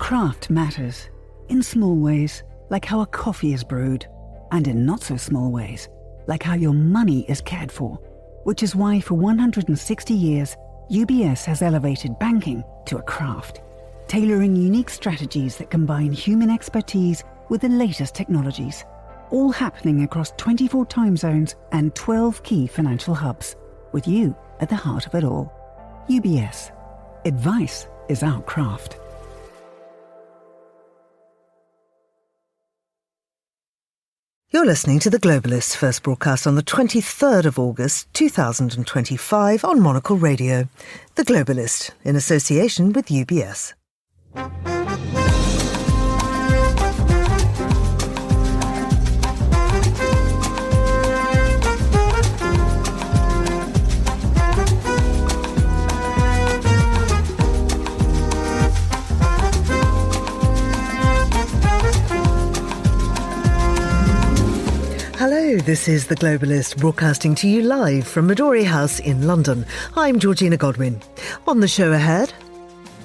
Craft matters. In small ways, like how a coffee is brewed. And in not so small ways, like how your money is cared for. Which is why for 160 years, UBS has elevated banking to a craft. Tailoring unique strategies that combine human expertise with the latest technologies. All happening across 24 time zones and 12 key financial hubs. With you at the heart of it all. UBS. Advice is our craft. You're listening to The Globalist, first broadcast on the 23rd of August 2025 on Monocle Radio. The Globalist, in association with UBS. Hello, this is The Globalist, broadcasting to you live from Midori House in London. I'm Georgina Godwin. On the show ahead...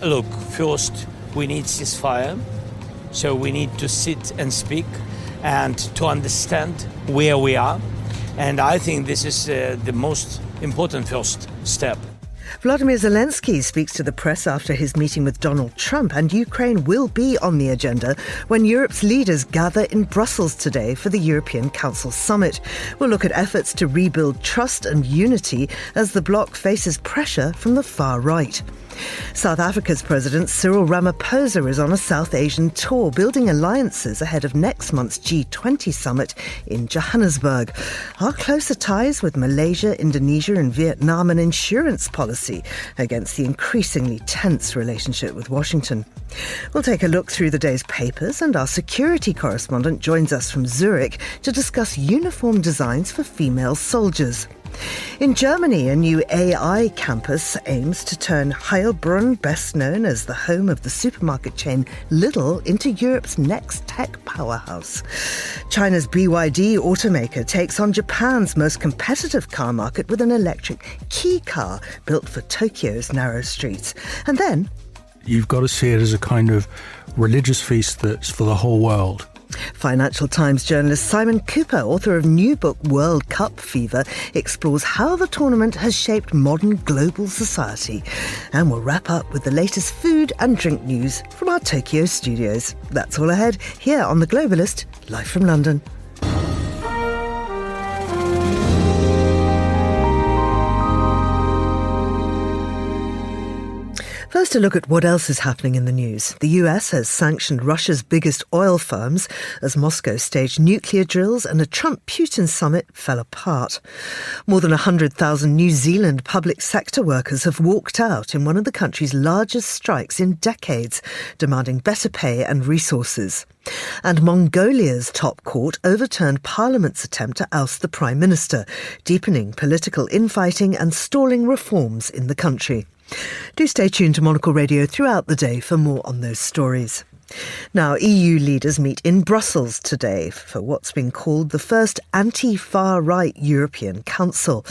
Look, first, we need ceasefire. So we need to sit and speak and to understand where we are. And I think this is the most important first step. Vladimir Zelensky speaks to the press after his meeting with Donald Trump, and Ukraine will be on the agenda when Europe's leaders gather in Brussels today for the European Council summit. We'll look at efforts to rebuild trust and unity as the bloc faces pressure from the far right. South Africa's President Cyril Ramaphosa is on a South Asian tour, building alliances ahead of next month's G20 summit in Johannesburg. Are closer ties with Malaysia, Indonesia and Vietnam an insurance policy against the increasingly tense relationship with Washington? We'll take a look through the day's papers, and our security correspondent joins us from Zurich to discuss uniform designs for female soldiers. In Germany, a new AI campus aims to turn Heilbronn, best known as the home of the supermarket chain Lidl, into Europe's next tech powerhouse. China's BYD automaker takes on Japan's most competitive car market with an electric key car built for Tokyo's narrow streets. And then... You've got to see it as a kind of religious feast that's for the whole world. Financial Times journalist Simon Cooper, author of new book World Cup Fever, explores how the tournament has shaped modern global society. And we'll wrap up with the latest food and drink news from our Tokyo studios. That's all ahead here on The Globalist, live from London. First, a look at what else is happening in the news. The US has sanctioned Russia's biggest oil firms as Moscow staged nuclear drills and a Trump-Putin summit fell apart. More than 100,000 New Zealand public sector workers have walked out in one of the country's largest strikes in decades, demanding better pay and resources. And Mongolia's top court overturned Parliament's attempt to oust the Prime Minister, deepening political infighting and stalling reforms in the country. Do stay tuned to Monocle Radio throughout the day for more on those stories. Now, EU leaders meet in Brussels today for what's been called the first anti-far-right European Council.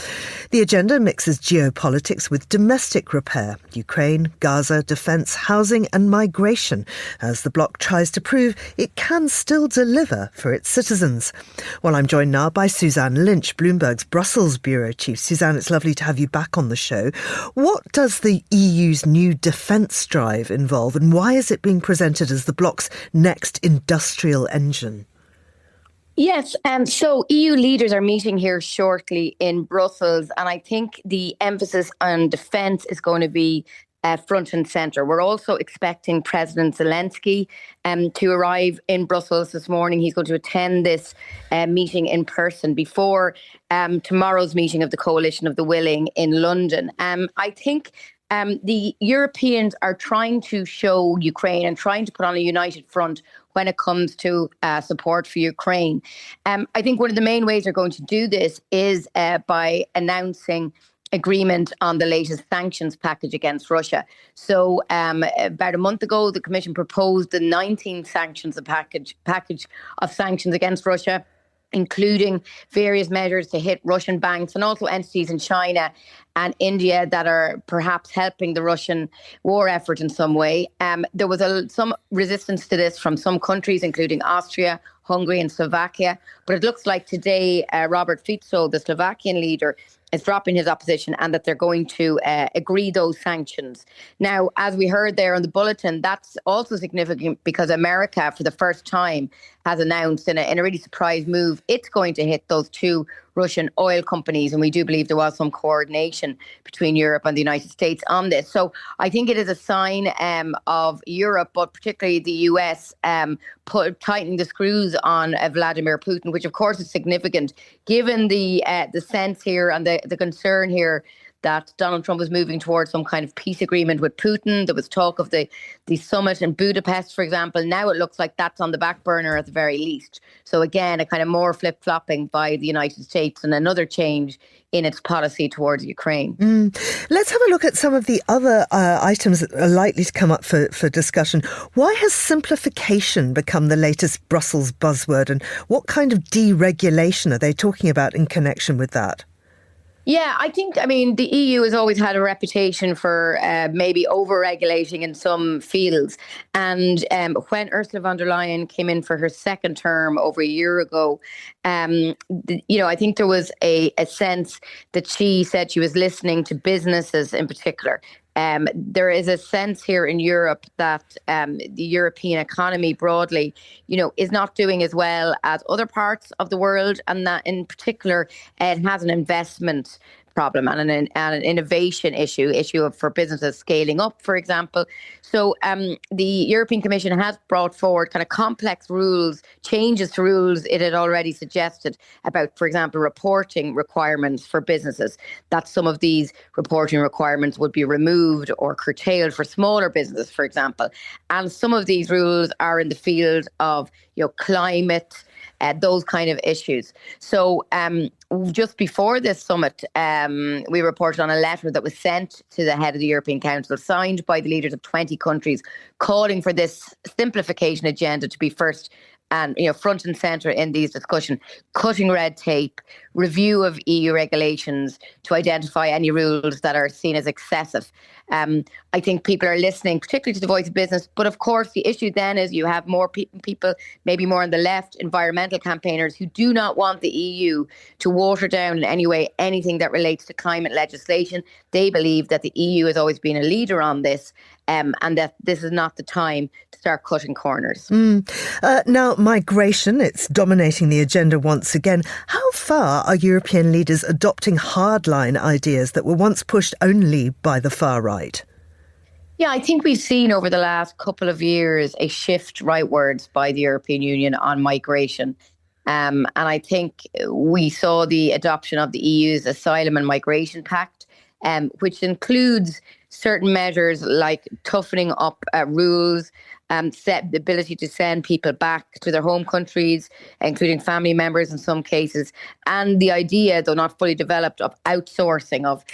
The agenda mixes geopolitics with domestic repair, Ukraine, Gaza, defence, housing and migration, as the bloc tries to prove it can still deliver for its citizens. Well, I'm joined now by Suzanne Lynch, Bloomberg's Brussels bureau chief. Suzanne, it's lovely to have you back on the show. What does the EU's new defence drive involve, and why is it being presented as the bloc's next industrial engine? Yes, so EU leaders are meeting here shortly in Brussels, and I think the emphasis on defence is going to be front and centre. We're also expecting President Zelensky to arrive in Brussels this morning. He's going to attend this meeting in person before tomorrow's meeting of the Coalition of the Willing in London. I think the Europeans are trying to show Ukraine and trying to put on a united front when it comes to support for Ukraine. I think one of the main ways they're going to do this is by announcing agreement on the latest sanctions package against Russia. So about a month ago, the Commission proposed the 19 sanctions package of sanctions against Russia. including various measures to hit Russian banks and also entities in China and India that are perhaps helping the Russian war effort in some way. There was some resistance to this from some countries, including Austria, Hungary and Slovakia. But it looks like today Robert Fico, the Slovakian leader, is dropping his opposition and that they're going to agree those sanctions. Now, as we heard there on the bulletin, that's also significant because America, for the first time, has announced in a really surprise move, it's going to hit those two Russian oil companies. And we do believe there was some coordination between Europe and the United States on this. So I think it is a sign of Europe, but particularly the US, tightening the screws on Vladimir Putin, which of course is significant given the sense here and the concern here that Donald Trump was moving towards some kind of peace agreement with Putin. There was talk of the summit in Budapest, for example. Now it looks like that's on the back burner at the very least. So again, a kind of more flip-flopping by the United States and another change in its policy towards Ukraine. Let's have a look at some of the other items that are likely to come up for discussion. Why has simplification become the latest Brussels buzzword, and what kind of deregulation are they talking about in connection with that? Yeah, I mean, the EU has always had a reputation for maybe over-regulating in some fields. And when Ursula von der Leyen came in for her second term over a year ago, I think there was a sense that she said she was listening to businesses in particular. There is a sense here in Europe that the European economy broadly, is not doing as well as other parts of the world, and that in particular it has an investment problem and an innovation issue for businesses scaling up, for example. So the European Commission has brought forward kind of complex rules, changes to rules it had already suggested about, for example, reporting requirements for businesses, that some of these reporting requirements would be removed or curtailed for smaller businesses, for example. And some of these rules are in the field of climate, those kind of issues. So just before this summit, we reported on a letter that was sent to the head of the European Council, signed by the leaders of 20 countries, calling for this simplification agenda to be first and front and centre in these discussions, cutting red tape, review of EU regulations to identify any rules that are seen as excessive. I think people are listening, particularly to the voice of business. But of course, the issue then is you have more people, maybe more on the left, environmental campaigners who do not want the EU to water down in any way anything that relates to climate legislation. They believe that the EU has always been a leader on this, and that this is not the time to start cutting corners. Now, migration, it's dominating the agenda once again. How far are European leaders adopting hardline ideas that were once pushed only by the far right? Yeah, I think we've seen over the last couple of years a shift rightwards by the European Union on migration. And I think we saw the adoption of the EU's Asylum and Migration Pact, which includes certain measures like toughening up rules, set the ability to send people back to their home countries, including family members in some cases, and the idea, though not fully developed, of outsourcing of,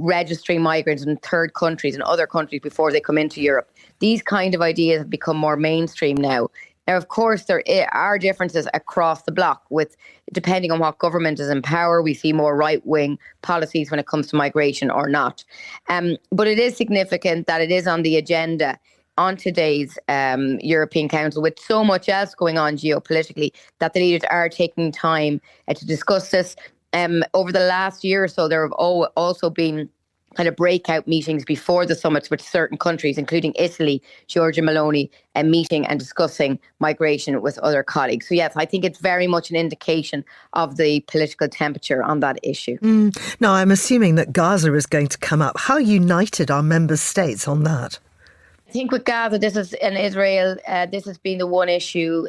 registering migrants in third countries and other countries before they come into Europe. These kind of ideas have become more mainstream now. Now, of course, there are differences across the bloc with, depending on what government is in power, we see more right-wing policies when it comes to migration or not. But it is significant that it is on the agenda on today's European Council, with so much else going on geopolitically, that the leaders are taking time to discuss this. Over the last year or so, there have also been kind of breakout meetings before the summits with certain countries, including Italy, Giorgia Meloni, meeting and discussing migration with other colleagues. So yes, I think it's very much an indication of the political temperature on that issue. Now, I'm assuming that Gaza is going to come up. How united are member states on that? I think with Gaza, and Israel, this has been the one issue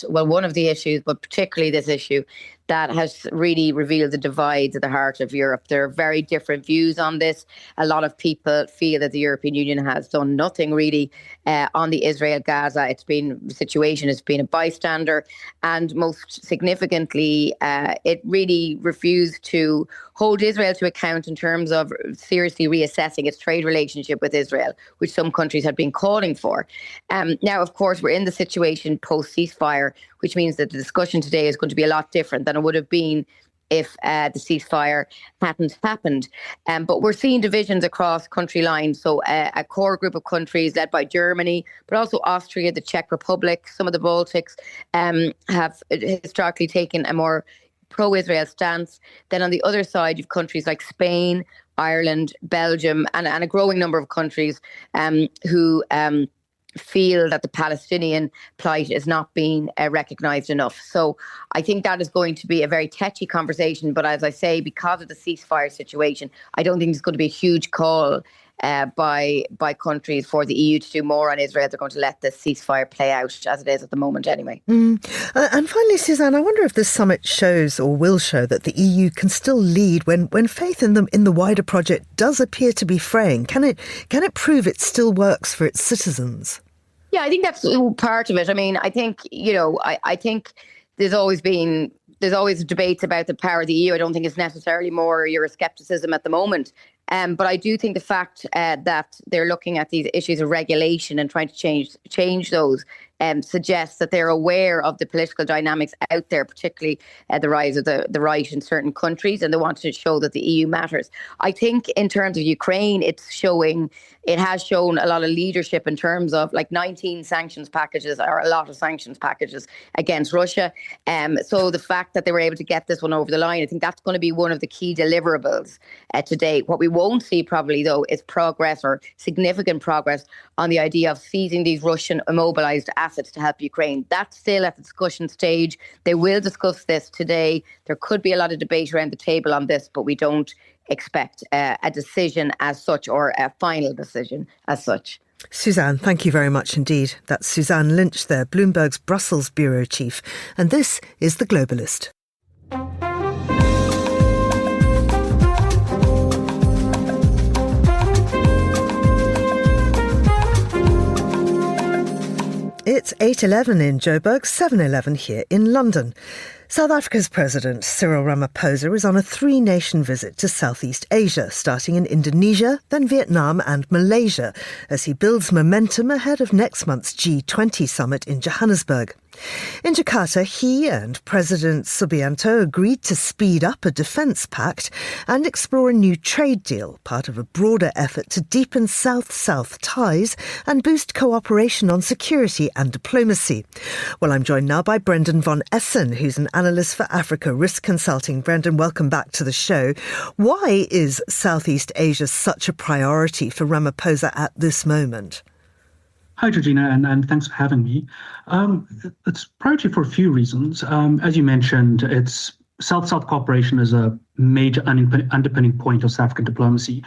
one of the issues, but particularly this issue, that has really revealed the divides at the heart of Europe. There are very different views on this. A lot of people feel that the European Union has done nothing really on the Israel-Gaza. Situation has been a bystander. And most significantly, it really refused to hold Israel to account in terms of seriously reassessing its trade relationship with Israel, which some countries had been calling for. Now, of course, we're in the situation post-ceasefire which means that the discussion today is going to be a lot different than it would have been if the ceasefire hadn't happened. But we're seeing divisions across country lines. So a core group of countries led by Germany, but also Austria, the Czech Republic, some of the Baltics have historically taken a more pro-Israel stance. Then on the other side, you've countries like Spain, Ireland, Belgium, and a growing number of countries who feel that the Palestinian plight is not being recognised enough. So I think that is going to be a very touchy conversation. But as I say, because of the ceasefire situation, I don't think there's going to be a huge call by countries for the EU to do more on Israel. They're going to let the ceasefire play out as it is at the moment anyway. And finally, Suzanne, I wonder if this summit shows or will show that the EU can still lead when faith in the wider project does appear to be fraying. Can it prove it still works for its citizens? Yeah, I think that's part of it. I mean, I think, I think there's always debates about the power of the EU. I don't think it's necessarily more Euroscepticism at the moment. But I do think the fact that they're looking at these issues of regulation and trying to change those suggests that they're aware of the political dynamics out there, particularly the rise of the right in certain countries, and they want to show that the EU matters. I think in terms of Ukraine, it has shown a lot of leadership in terms of like 19 sanctions packages, or a lot of sanctions packages against Russia. So the fact that they were able to get this one over the line, I think that's going to be one of the key deliverables today. What we won't see probably, though, is progress or significant progress on the idea of seizing these Russian immobilized assets to help Ukraine. That's still at the discussion stage. They will discuss this today. There could be a lot of debate around the table on this, but we don't expect a decision as such, or a final decision as such. Suzanne, thank you very much indeed. That's Suzanne Lynch there, Bloomberg's Brussels bureau chief. And this is The Globalist. It's 8:11 in Joburg, 7:11 here in London. South Africa's President Cyril Ramaphosa is on a three-nation visit to Southeast Asia, starting in Indonesia, then Vietnam and Malaysia, as he builds momentum ahead of next month's G20 summit in Johannesburg. In Jakarta, he and President Subianto agreed to speed up a defence pact and explore a new trade deal, part of a broader effort to deepen South-South ties and boost cooperation on security and diplomacy. Well, I'm joined now by Brendan von Essen, who's an analyst for Africa Risk Consulting. Brendan, welcome back to the show. Why is Southeast Asia such a priority for Ramaphosa at this moment? Hi, Georgina, and thanks for having me. It's priority for a few reasons. As you mentioned, it's South-South cooperation is a major underpinning point of South African diplomacy.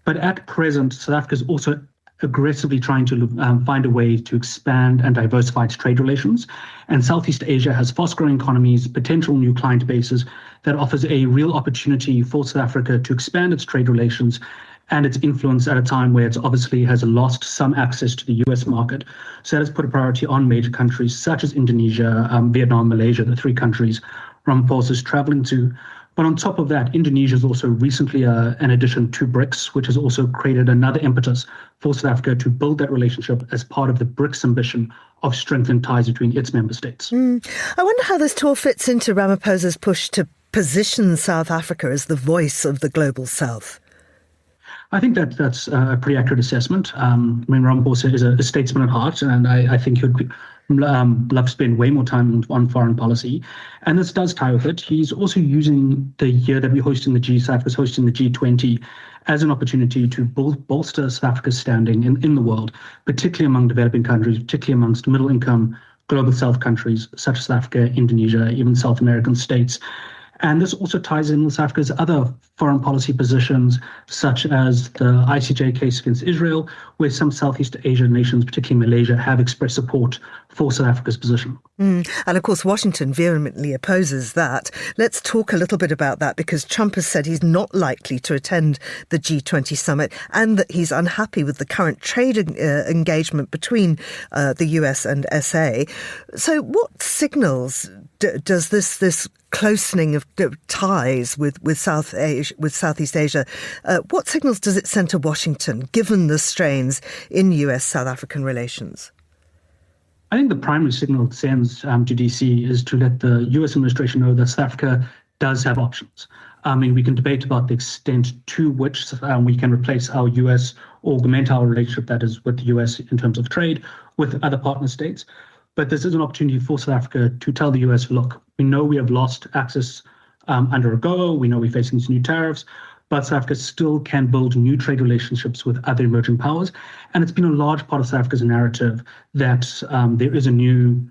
But at present, South Africa is also aggressively trying to find a way to expand and diversify its trade relations. And Southeast Asia has fast-growing economies, potential new client bases that offers a real opportunity for South Africa to expand its trade relations and its influence at a time where it obviously has lost some access to the US market. So that has put a priority on major countries such as Indonesia, Vietnam, Malaysia, the three countries Ramaphosa is traveling to. But on top of that, Indonesia is also recently an addition to BRICS, which has also created another impetus for South Africa to build that relationship as part of the BRICS ambition of strengthened ties between its member states. I wonder how this tour fits into Ramaphosa's push to position South Africa as the voice of the global South. I think that's a pretty accurate assessment. Ramaphosa is a statesman at heart, and I think he would love to spend way more time on foreign policy. And this does tie with it. He's also using the year that we're hosting South Africa's hosting the G20 as an opportunity to bolster South Africa's standing in the world, particularly among developing countries, particularly amongst middle-income global South countries such as South Africa, Indonesia, even South American states. And this also ties in with South Africa's other foreign policy positions, such as the ICJ case against Israel, where some Southeast Asian nations, particularly Malaysia, have expressed support for South Africa's position. And of course, Washington vehemently opposes that. Let's talk a little bit about that, because Trump has said he's not likely to attend the G20 summit and that he's unhappy with the current trade engagement between the US and SA. So what signals does this closening of ties with Southeast Asia, what signals does it send to Washington, given the strains in US-South African relations? I think the primary signal it sends to DC is to let the US administration know that South Africa does have options. I mean, we can debate about the extent to which we can replace our US or augment our relationship, that is, with the US in terms of trade with other partner states. But this is an opportunity for South Africa to tell the US, look, we know we have lost access under AGOA, we know we're facing these new tariffs, but South Africa still can build new trade relationships with other emerging powers. And it's been a large part of South Africa's narrative that there is a new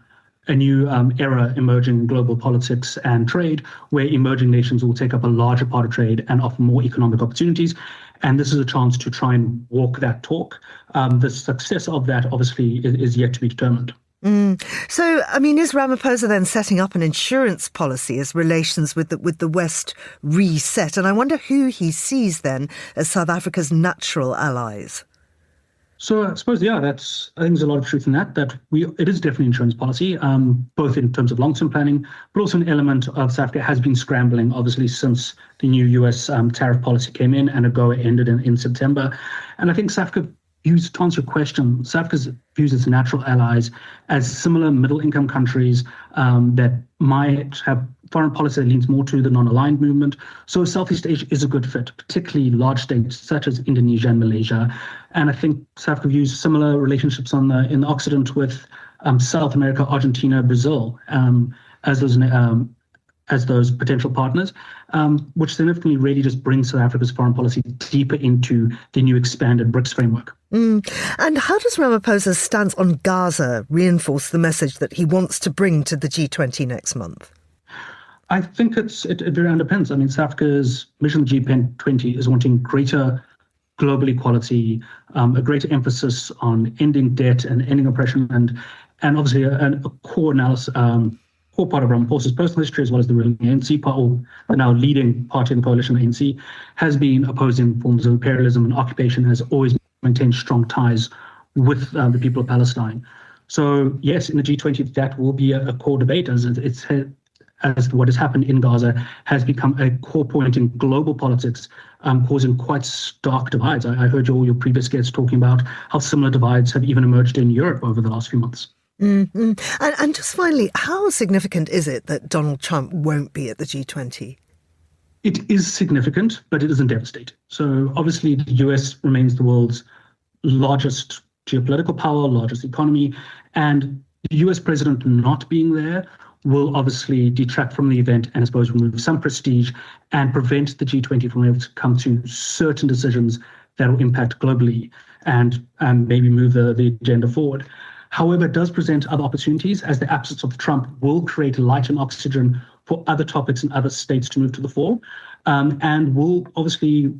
era emerging in global politics and trade, where emerging nations will take up a larger part of trade and offer more economic opportunities. And this is a chance to try and walk that talk. The success of that, obviously, is yet to be determined. So, I mean, is Ramaphosa then setting up an insurance policy as relations with the West reset? And I wonder who he sees then as South Africa's natural allies. So I suppose, I think there's a lot of truth in that it is definitely insurance policy, both in terms of long-term planning, but also an element of South Africa has been scrambling, obviously, since the new US tariff policy came in and AGOA ended in September. And I think South Africa views, to answer your question, South Africa views its natural allies as similar middle-income countries that might have foreign policy that leans more to the non-aligned movement. So Southeast Asia is a good fit, particularly large states such as Indonesia and Malaysia. And I think South Africa views similar relationships in the Occident with South America, Argentina, Brazil, as those potential partners, which significantly really just brings South Africa's foreign policy deeper into the new expanded BRICS framework. And how does Ramaphosa's stance on Gaza reinforce the message that he wants to bring to the G20 next month? I think it very underpins. I mean, South Africa's mission of G20 is wanting greater global equality, a greater emphasis on ending debt and ending oppression, and obviously a core analysis, core part of Ramaphosa's personal history, as well as the ruling ANC part, or the now leading party in the coalition, ANC, has been opposing forms of imperialism and occupation, has always maintained strong ties with the people of Palestine. So yes, in the G20, that will be a core debate, as what has happened in Gaza has become a core point in global politics, causing quite stark divides. I heard all your previous guests talking about how similar divides have even emerged in Europe over the last few months. Mm-hmm. And just finally, how significant is it that Donald Trump won't be at the G20? It is significant, but it isn't devastating. So obviously the US remains the world's largest geopolitical power, largest economy, and the US president not being there will obviously detract from the event and I suppose remove some prestige and prevent the G20 from being able to come to certain decisions that will impact globally and maybe move the agenda forward. However, it does present other opportunities, as the absence of Trump will create light and oxygen for other topics in other states to move to the fore, and will obviously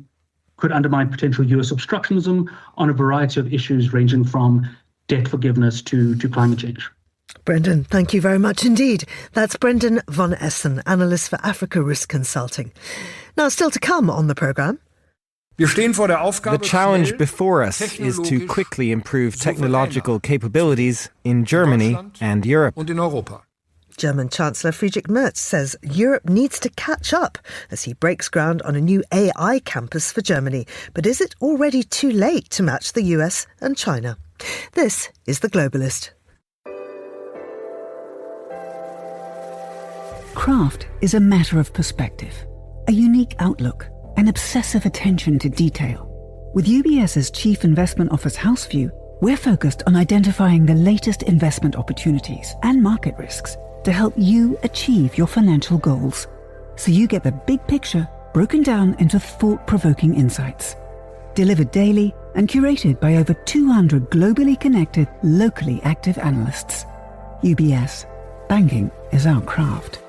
could undermine potential US obstructionism on a variety of issues ranging from debt forgiveness to climate change. Brendan, thank you very much indeed. That's Brendan von Essen, analyst for Africa Risk Consulting. Now, still to come on the programme. The challenge before us is to quickly improve technological capabilities in Germany and Europe. German Chancellor Friedrich Merz says Europe needs to catch up as he breaks ground on a new AI campus for Germany. But is it already too late to match the US and China? This is The Globalist. Craft is a matter of perspective, a unique outlook, an obsessive attention to detail. With UBS's Chief Investment Office House View, we're focused on identifying the latest investment opportunities and market risks to help you achieve your financial goals, so you get the big picture broken down into thought-provoking insights. Delivered daily and curated by over 200 globally connected, locally active analysts. UBS. Banking is our craft.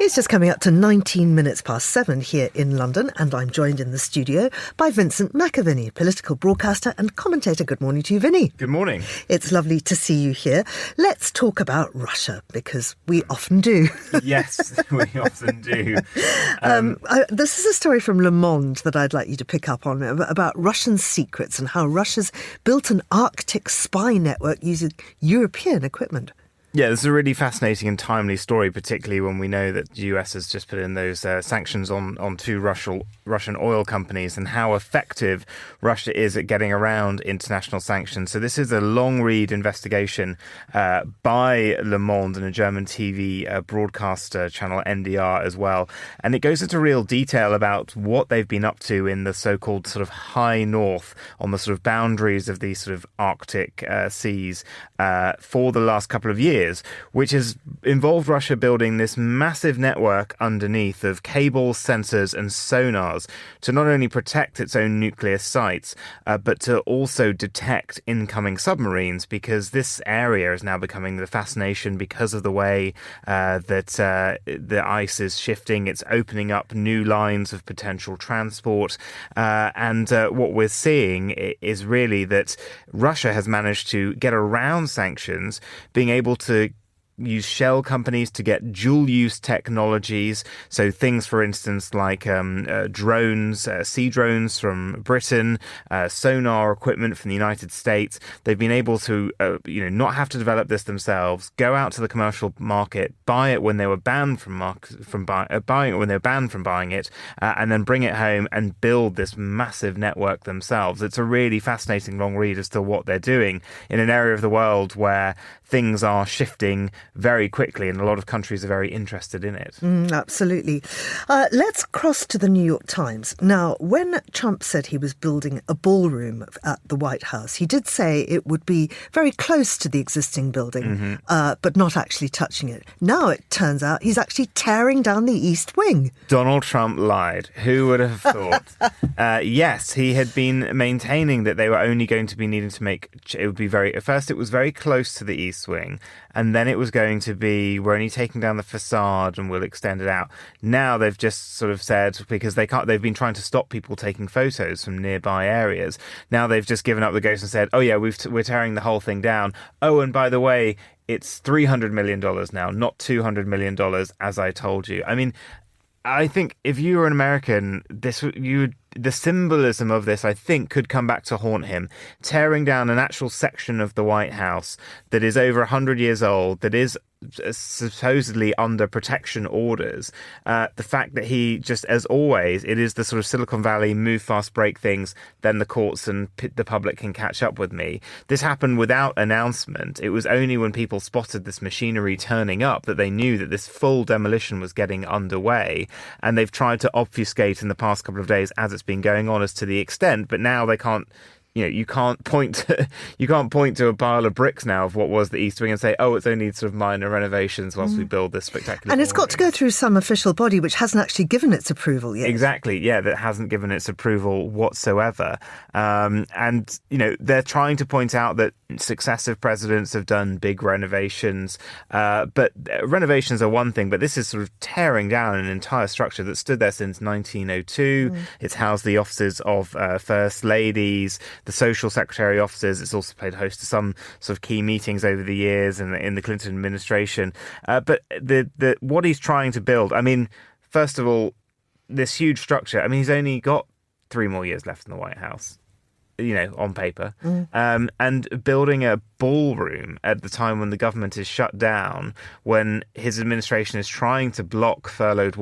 It's just coming up to 19 minutes past 7 here in London, and I'm joined in the studio by Vincent McAviney, political broadcaster and commentator. Good morning to you, Vinny. Good morning. It's lovely to see you here. Let's talk about Russia, because we often do. Yes, we often do. This is a story from Le Monde that I'd like you to pick up on about Russian secrets and how Russia's built an Arctic spy network using European equipment. Yeah, this is a really fascinating and timely story, particularly when we know that the US has just put in those sanctions on two Russian oil companies and how effective Russia is at getting around international sanctions. So this is a long-read investigation by Le Monde and a German TV broadcaster channel, NDR, as well. And it goes into real detail about what they've been up to in the so-called sort of high north, on the sort of boundaries of these sort of Arctic seas for the last couple of years, which has involved Russia building this massive network underneath of cables, sensors and sonars to not only protect its own nuclear sites, but to also detect incoming submarines, because this area is now becoming the fascination because of the way that the ice is shifting. It's opening up new lines of potential transport. And what we're seeing is really that Russia has managed to get around sanctions, being able to use shell companies to get dual-use technologies. So things, for instance, like drones, sea drones from Britain, sonar equipment from the United States. They've been able to, not have to develop this themselves, go out to the commercial market, buy it when they were banned from buying it when they were banned from buying it, and then bring it home and build this massive network themselves. It's a really fascinating long read as to what they're doing in an area of the world where things are shifting very quickly, and a lot of countries are very interested in it. Absolutely. Let's cross to the New York Times. Now, when Trump said he was building a ballroom at the White House, he did say it would be very close to the existing building, but not actually touching it. Now it turns out he's actually tearing down the East Wing. Donald Trump lied. Who would have thought? Yes, he had been maintaining that they were only going to be needing to make, it would be very, at first it was very close to the East Wing, and then it was going to be, we're only taking down the facade and we'll extend it out. Now they've just sort of said, because they've been trying to stop people taking photos from nearby areas. Now they've just given up the ghost and said, oh yeah, we're tearing the whole thing down. Oh, and by the way, it's $300 million now, not $200 million, as I told you. I mean, I think if you were an American, the symbolism of this, I think, could come back to haunt him. Tearing down an actual section of the White House that is over 100 years old, that is supposedly under protection orders. The fact that he, just as always, it is the sort of Silicon Valley move fast, break things, then the courts and the public can catch up with me. This happened without announcement. It was only when people spotted this machinery turning up that they knew that this full demolition was getting underway, and they've tried to obfuscate in the past couple of days as it's been going on as to the extent, but now they can't. You can't point to a pile of bricks now of what was the East Wing and say, oh, it's only sort of minor renovations whilst we build this spectacular. And it's got to go through some official body which hasn't actually given its approval yet. Exactly, yeah, that hasn't given its approval whatsoever. And they're trying to point out that successive presidents have done big renovations, but renovations are one thing, but this is sort of tearing down an entire structure that stood there since 1902. It's housed the offices of First Ladies, the social secretary offices. It's also played host to some sort of key meetings over the years in the Clinton administration. But the what he's trying to build, I mean, first of all, this huge structure, I mean, he's only got 3 more years left in the White House, on paper. And building a ballroom at the time when the government is shut down, when his administration is trying to block furloughed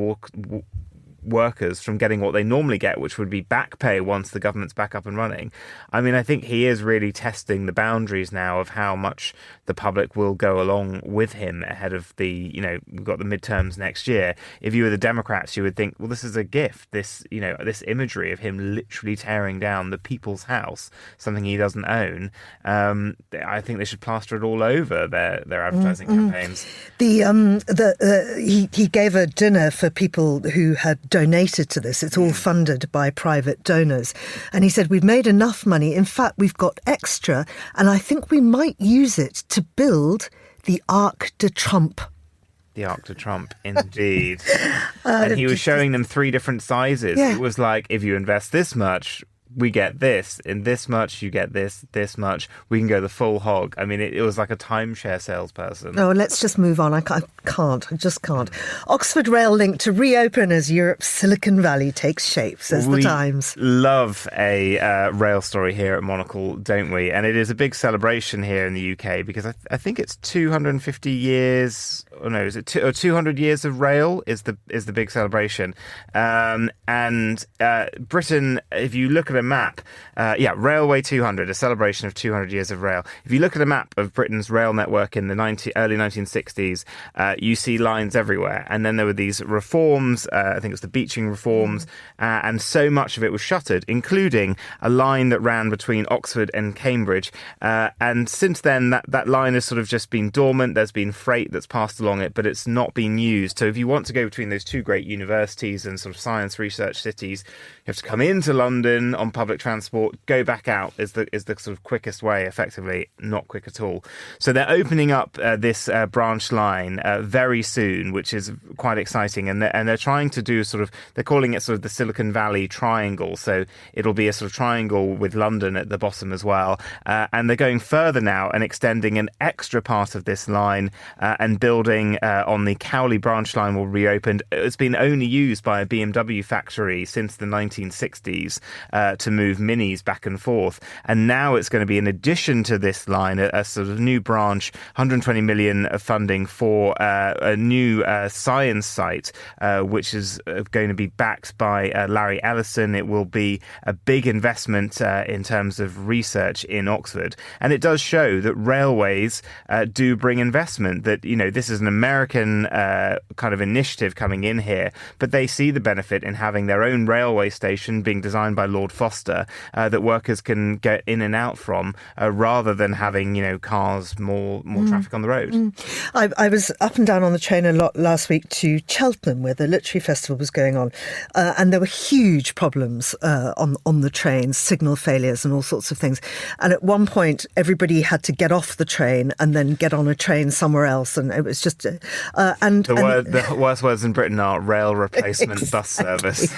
workers from getting what they normally get, which would be back pay once the government's back up and running. I mean, I think he is really testing the boundaries now of how much the public will go along with him ahead of we've got the midterms next year. If you were the Democrats, you would think, well, this is a gift. This imagery of him literally tearing down the people's house, something he doesn't own. I think they should plaster it all over their advertising campaigns. He gave a dinner for people who had donated to this. It's all funded by private donors. And he said, we've made enough money. In fact, we've got extra. And I think we might use it to build the Arc de Trump. The Arc de Trump, indeed. And he was showing them 3 different sizes. Yeah. It was like, if you invest this much, we get this, in this much, you get this much, we can go the full hog. I mean, it was like a timeshare salesperson. No, let's just move on. I just can't. Oxford rail link to reopen as Europe's Silicon Valley takes shape, says The Times. We love a rail story here at Monocle, don't we? And it is a big celebration here in the UK because I think it's 250 years, or no, is it 200 years of rail is the big celebration. And Britain, if you look at a map, Railway 200, a celebration of 200 years of rail. If you look at a map of Britain's rail network in the early 1960s, you see lines everywhere. And then there were these reforms, I think it was the beaching reforms, and so much of it was shuttered, including a line that ran between Oxford and Cambridge. And since then, that line has sort of just been dormant. There's been freight that's passed along it, but it's not been used. So if you want to go between those two great universities and sort of science research cities, you have to come into London on public transport, go back out is the sort of quickest way, effectively, not quick at all. So they're opening up this branch line very soon, which is quite exciting. And they're trying to do they're calling it sort of the Silicon Valley Triangle. So it'll be a sort of triangle with London at the bottom as well. And they're going further now and extending an extra part of this line and building on the Cowley branch line will reopen. It's been only used by a BMW factory since the 1960s to move minis back and forth. And now it's going to be, in addition to this line, a sort of new branch, 120 million of funding for a new science site, which is going to be backed by Larry Ellison. It will be a big investment in terms of research in Oxford. And it does show that railways do bring investment, that, this is an American kind of initiative coming in here, but they see the benefit in having their own railway station being designed by Lord Foster that workers can get in and out from rather than having, cars, more traffic on the road. I was up and down on the train a lot last week to Cheltenham, where the Literary Festival was going on, and there were huge problems on the trains, signal failures and all sorts of things. And at one point, everybody had to get off the train and then get on a train somewhere else, and it was just... the worst words in Britain are rail replacement bus service.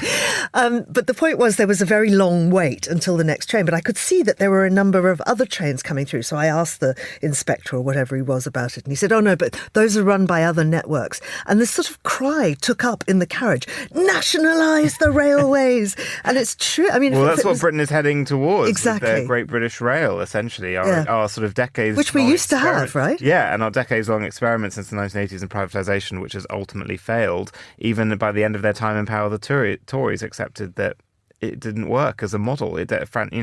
But the point was there was a very long wait until the next train, but I could see that there were a number of other trains coming through. So I asked the inspector or whatever he was about it, and he said, oh no, but those are run by other networks. And this sort of cry took up in the carriage, nationalise the railways. And it's true. I mean, well, that's what Britain is heading towards. Exactly. With the Great British Rail, essentially, our sort of decades... Which we used to have, right? Yeah, and our decades-long experiment since the 1980s in privatisation, which has ultimately failed. Even by the end of their time in power, the Tories accepted that it didn't work as a model.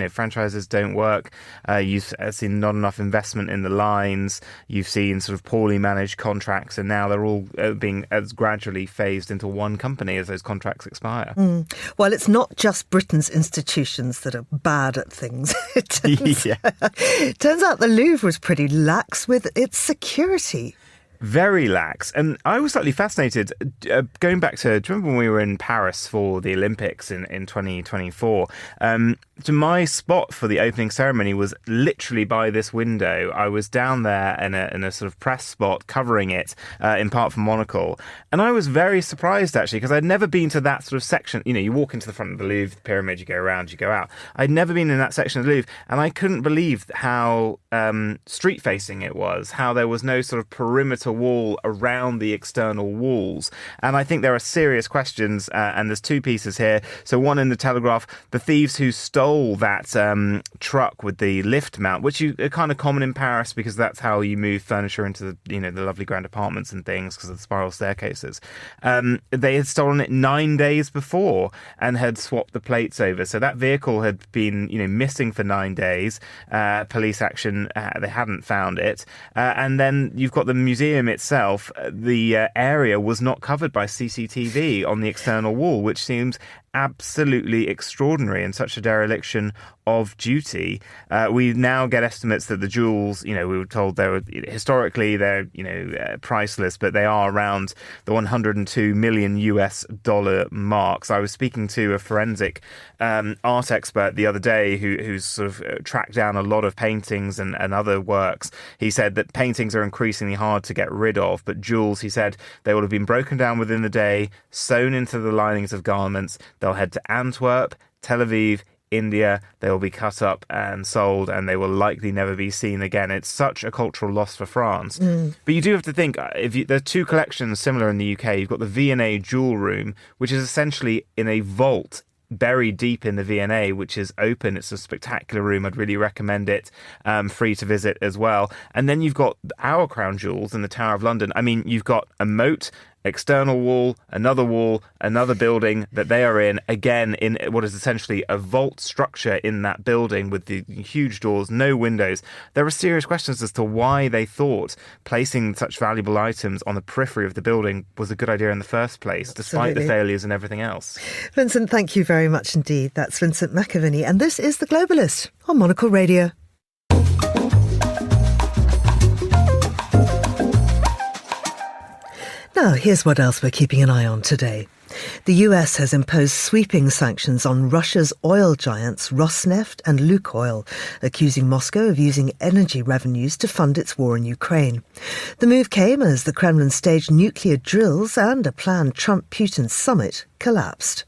Franchises don't work. You've seen not enough investment in the lines. You've seen sort of poorly managed contracts, and now they're all being as gradually phased into one company as those contracts expire. Well, it's not just Britain's institutions that are bad at things. It turns out the Louvre was pretty lax with its security. Very lax. And I was slightly fascinated, going back to, do you remember when we were in Paris for the Olympics in 2024? To my spot for the opening ceremony was literally by this window. I was down there in a sort of press spot covering it, in part from Monocle. And I was very surprised, actually, because I'd never been to that sort of section. You walk into the front of the Louvre, the pyramid, you go around, you go out. I'd never been in that section of the Louvre, and I couldn't believe how street-facing it was, how there was no sort of perimeter wall around the external walls. And I think there are serious questions, and there's two pieces here. So one in the Telegraph, the thieves who stole that truck with the lift mount, which are kind of common in Paris because that's how you move furniture into the lovely grand apartments and things because of the spiral staircases. They had stolen it 9 days before and had swapped the plates over. So that vehicle had been missing for 9 days. Police action, they hadn't found it. And then you've got the museum itself. The area was not covered by CCTV on the external wall, which seems absolutely extraordinary and such a dereliction of duty. We now get estimates that the jewels, we were told they were historically they're priceless, but they are around the $102 million mark. So I was speaking to a forensic art expert the other day who's sort of tracked down a lot of paintings and other works. He said that paintings are increasingly hard to get rid of, but jewels, he said, they will have been broken down within the day, sewn into the linings of garments. They'll head to Antwerp, Tel Aviv, India. They will be cut up and sold, and they will likely never be seen again. It's such a cultural loss for France. But you do have to think, there are two collections similar in the UK. You've got the V&A Jewel Room, which is essentially in a vault buried deep in the V&A, which is open. It's a spectacular room. I'd really recommend it. Free to visit as well. And then you've got our crown jewels in the Tower of London. I mean, you've got a moat, external wall, another building that they are in, again, in what is essentially a vault structure in that building with the huge doors, no windows. There are serious questions as to why they thought placing such valuable items on the periphery of the building was a good idea in the first place, despite the failures and everything else. Vincent, thank you very much indeed. That's Vincent McAviney, and this is The Globalist on Monocle Radio. Now, here's what else we're keeping an eye on today. The US has imposed sweeping sanctions on Russia's oil giants Rosneft and Lukoil, accusing Moscow of using energy revenues to fund its war in Ukraine. The move came as the Kremlin staged nuclear drills and a planned Trump-Putin summit collapsed.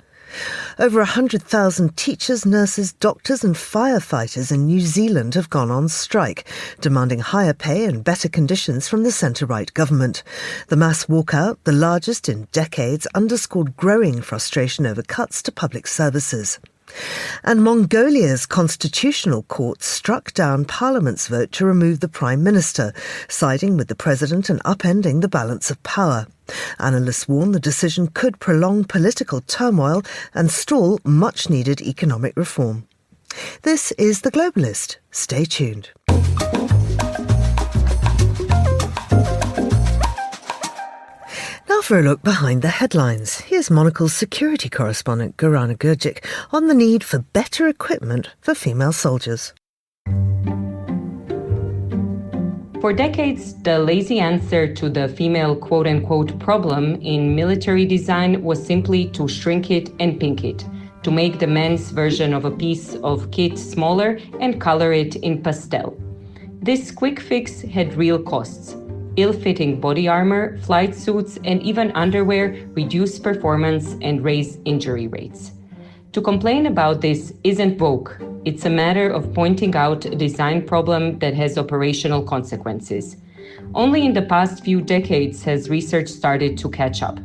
Over 100,000 teachers, nurses, doctors and firefighters in New Zealand have gone on strike, demanding higher pay and better conditions from the centre-right government. The mass walkout, the largest in decades, underscored growing frustration over cuts to public services. And Mongolia's constitutional court struck down Parliament's vote to remove the Prime Minister, siding with the president and upending the balance of power. Analysts warn the decision could prolong political turmoil and stall much-needed economic reform. This is The Globalist. Stay tuned. Now for a look behind the headlines. Here's Monocle's security correspondent Gorana Gurgic on the need for better equipment for female soldiers. For decades, the lazy answer to the female quote-unquote problem in military design was simply to shrink it and pink it, to make the men's version of a piece of kit smaller and color it in pastel. This quick fix had real costs. Ill-fitting body armor, flight suits, and even underwear reduce performance and raise injury rates. To complain about this isn't woke. It's a matter of pointing out a design problem that has operational consequences. Only in the past few decades has research started to catch up.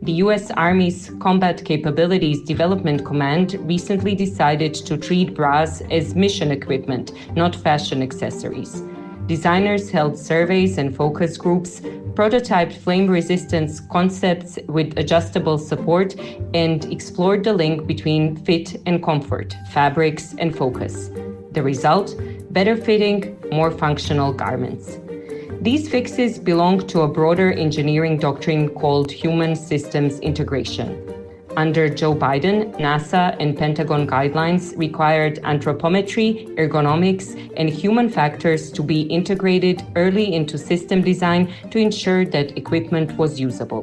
The US Army's Combat Capabilities Development Command recently decided to treat bras as mission equipment, not fashion accessories. Designers held surveys and focus groups, prototyped flame resistance concepts with adjustable support, and explored the link between fit and comfort, fabrics and focus. The result? Better fitting, more functional garments. These fixes belong to a broader engineering doctrine called human systems integration. Under Joe Biden, NASA and Pentagon guidelines required anthropometry, ergonomics, and human factors to be integrated early into system design to ensure that equipment was usable.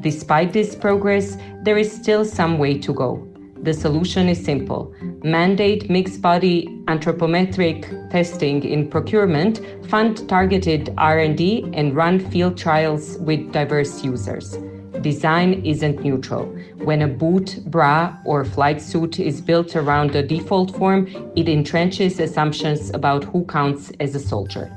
Despite this progress, there is still some way to go. The solution is simple. Mandate mixed-body anthropometric testing in procurement, fund targeted R&D, and run field trials with diverse users. Design isn't neutral. When a boot, bra, or flight suit is built around a default form, it entrenches assumptions about who counts as a soldier.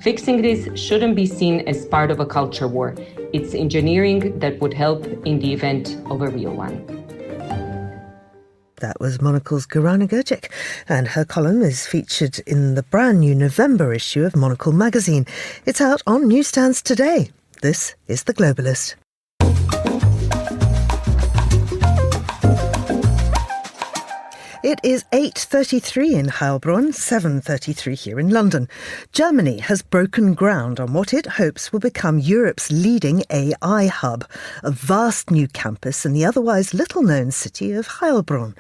Fixing this shouldn't be seen as part of a culture war. It's engineering that would help in the event of a real one. That was Monocle's Gorana Gurgic, and her column is featured in the brand new November issue of Monocle magazine. It's out on newsstands today. This is The Globalist. It is 8:33 in Heilbronn, 7:33 here in London. Germany has broken ground on what it hopes will become Europe's leading AI hub, a vast new campus in the otherwise little-known city of Heilbronn.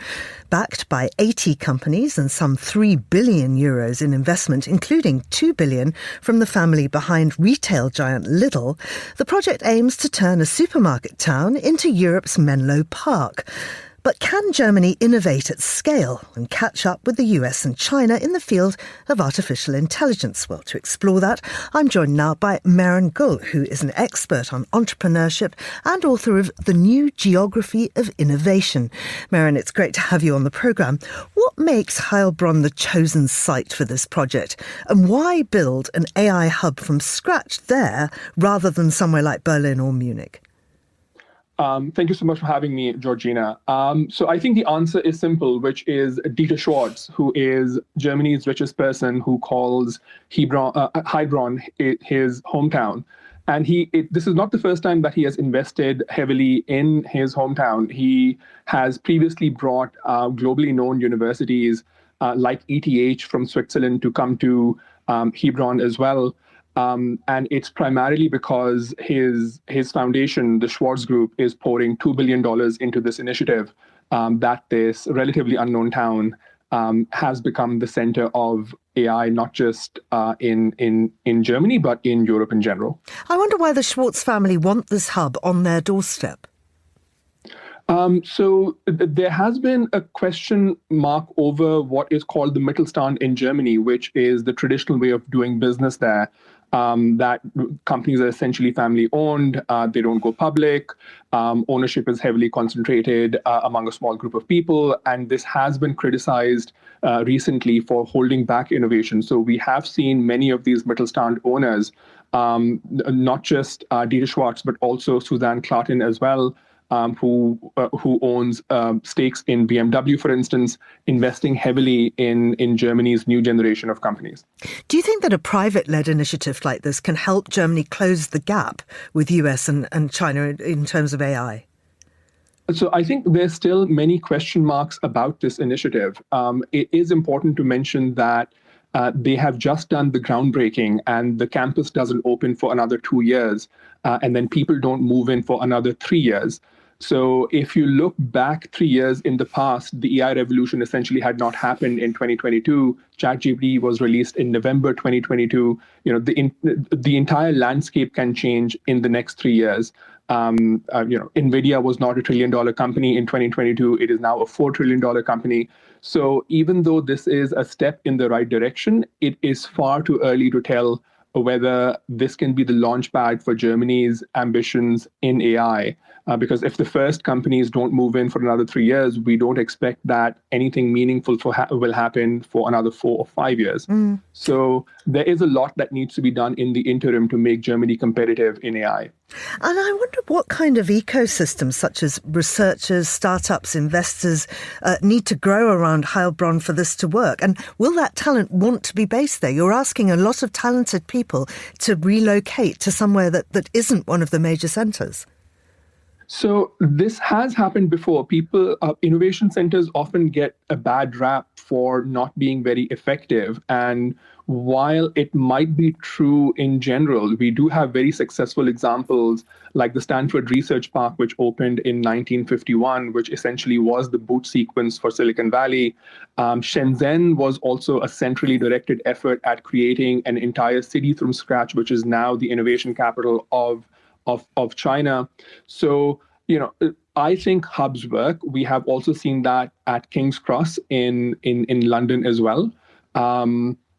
Backed by 80 companies and some €3 billion in investment, including $2 billion from the family behind retail giant Lidl, the project aims to turn a supermarket town into Europe's Menlo Park. But can Germany innovate at scale and catch up with the US and China in the field of artificial intelligence? Well, to explore that, I'm joined now by Maren Gull, who is an expert on entrepreneurship and author of The New Geography of Innovation. Maren, it's great to have you on the programme. What makes Heilbronn the chosen site for this project? And why build an AI hub from scratch there rather than somewhere like Berlin or Munich? Thank you so much for having me, Georgina. So I think the answer is simple, which is Dieter Schwartz, who is Germany's richest person, who calls Heilbronn his hometown. And this is not the first time that he has invested heavily in his hometown. He has previously brought globally known universities like ETH from Switzerland to come to Heilbronn as well. And it's primarily because his foundation, the Schwartz Group, is pouring $2 billion into this initiative that this relatively unknown town has become the center of AI, not just in Germany, but in Europe in general. I wonder why the Schwartz family want this hub on their doorstep. So there has been a question mark over what is called the Mittelstand in Germany, which is the traditional way of doing business there. That companies are essentially family owned, they don't go public, ownership is heavily concentrated among a small group of people, and this has been criticized recently for holding back innovation. So we have seen many of these Mittelstand owners, not just Dieter Schwartz, but also Suzanne Klatten as well, who owns stakes in BMW, for instance, investing heavily in Germany's new generation of companies. Do you think that a private-led initiative like this can help Germany close the gap with US and China in terms of AI? So I think there's still many question marks about this initiative. It is important to mention that they have just done the groundbreaking and the campus doesn't open for another 2 years, and then people don't move in for another 3 years. So if you look back 3 years in the past, the AI revolution essentially had not happened in 2022. ChatGPT was released in November 2022. The entire landscape can change in the next 3 years. NVIDIA was not $1 trillion company in 2022. It is now a $4 trillion company. So even though this is a step in the right direction, it is far too early to tell whether this can be the launch pad for Germany's ambitions in AI. Because if the first companies don't move in for another 3 years, we don't expect that anything meaningful will happen for another 4 or 5 years. So there is a lot that needs to be done in the interim to make Germany competitive in AI. And I wonder what kind of ecosystems, such as researchers, startups, investors, need to grow around Heilbronn for this to work. And will that talent want to be based there? You're asking a lot of talented people to relocate to somewhere that isn't one of the major centres. So this has happened before. Innovation centers often get a bad rap for not being very effective. And while it might be true in general, we do have very successful examples like the Stanford Research Park, which opened in 1951, which essentially was the boot sequence for Silicon Valley. Shenzhen was also a centrally directed effort at creating an entire city from scratch, which is now the innovation capital of China. So, I think hubs work. We have also seen that at King's Cross in London as well.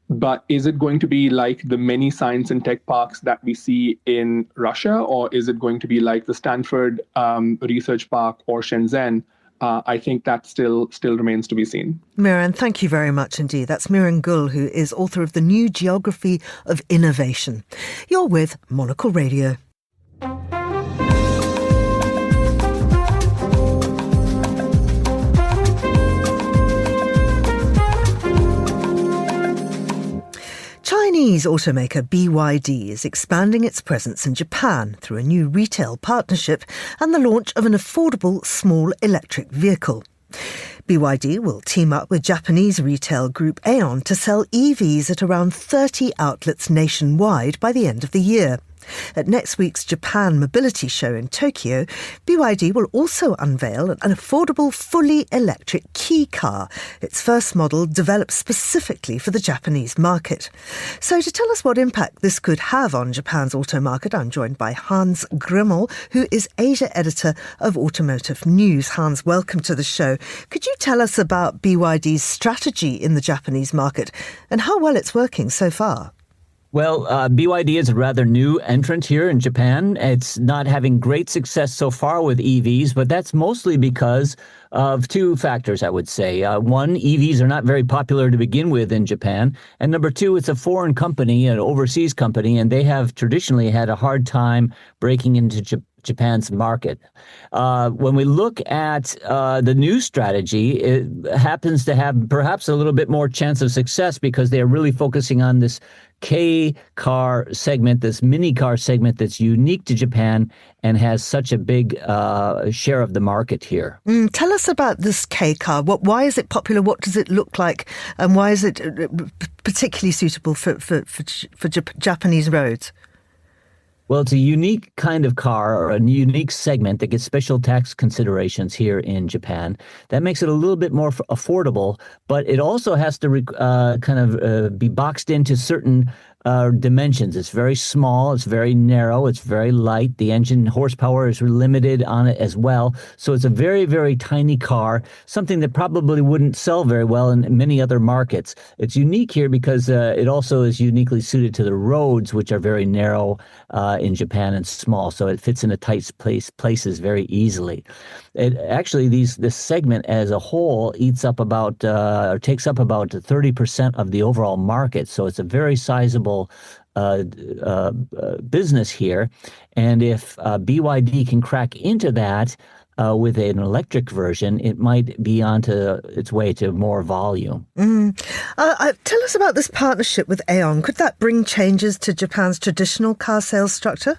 But is it going to be like the many science and tech parks that we see in Russia, or is it going to be like the Stanford Research Park or Shenzhen? I think that still remains to be seen. Maren, thank you very much indeed. That's Maren Gull, who is author of The New Geography of Innovation. You're with Monocle Radio. Chinese automaker BYD is expanding its presence in Japan through a new retail partnership and the launch of an affordable small electric vehicle. BYD will team up with Japanese retail group Aeon to sell EVs at around 30 outlets nationwide by the end of the year. At next week's Japan Mobility Show in Tokyo, BYD will also unveil an affordable, fully electric key car, its first model developed specifically for the Japanese market. So to tell us what impact this could have on Japan's auto market, I'm joined by Hans Grimmel, who is Asia editor of Automotive News. Hans, welcome to the show. Could you tell us about BYD's strategy in the Japanese market and how well it's working so far? Well, BYD is a rather new entrant here in Japan. It's not having great success so far with EVs, but that's mostly because of two factors, I would say. One, EVs are not very popular to begin with in Japan. And number two, it's a foreign company, an overseas company, and they have traditionally had a hard time breaking into Japan's market. When we look at the new strategy, it happens to have perhaps a little bit more chance of success because they are really focusing on this K car segment, this mini car segment that's unique to Japan and has such a big share of the market here. Tell us about this K car. Why is it popular? What does it look like? And why is it particularly suitable for Japanese roads? Well, it's a unique kind of car or a unique segment that gets special tax considerations here in Japan. That makes it a little bit more affordable, but it also has to be boxed into certain dimensions. It's very small, it's very narrow, it's very light. The engine horsepower is limited on it as well. So it's a very, very tiny car, something that probably wouldn't sell very well in many other markets. It's unique here because it also is uniquely suited to the roads, which are very narrow in Japan and small. So it fits into tight places very easily. It actually, this segment as a whole takes up about 30% of the overall market. So it's a very sizable business here. And if BYD can crack into that with an electric version, it might be onto its way to more volume. Tell us about this partnership with Aeon. Could that bring changes to Japan's traditional car sales structure?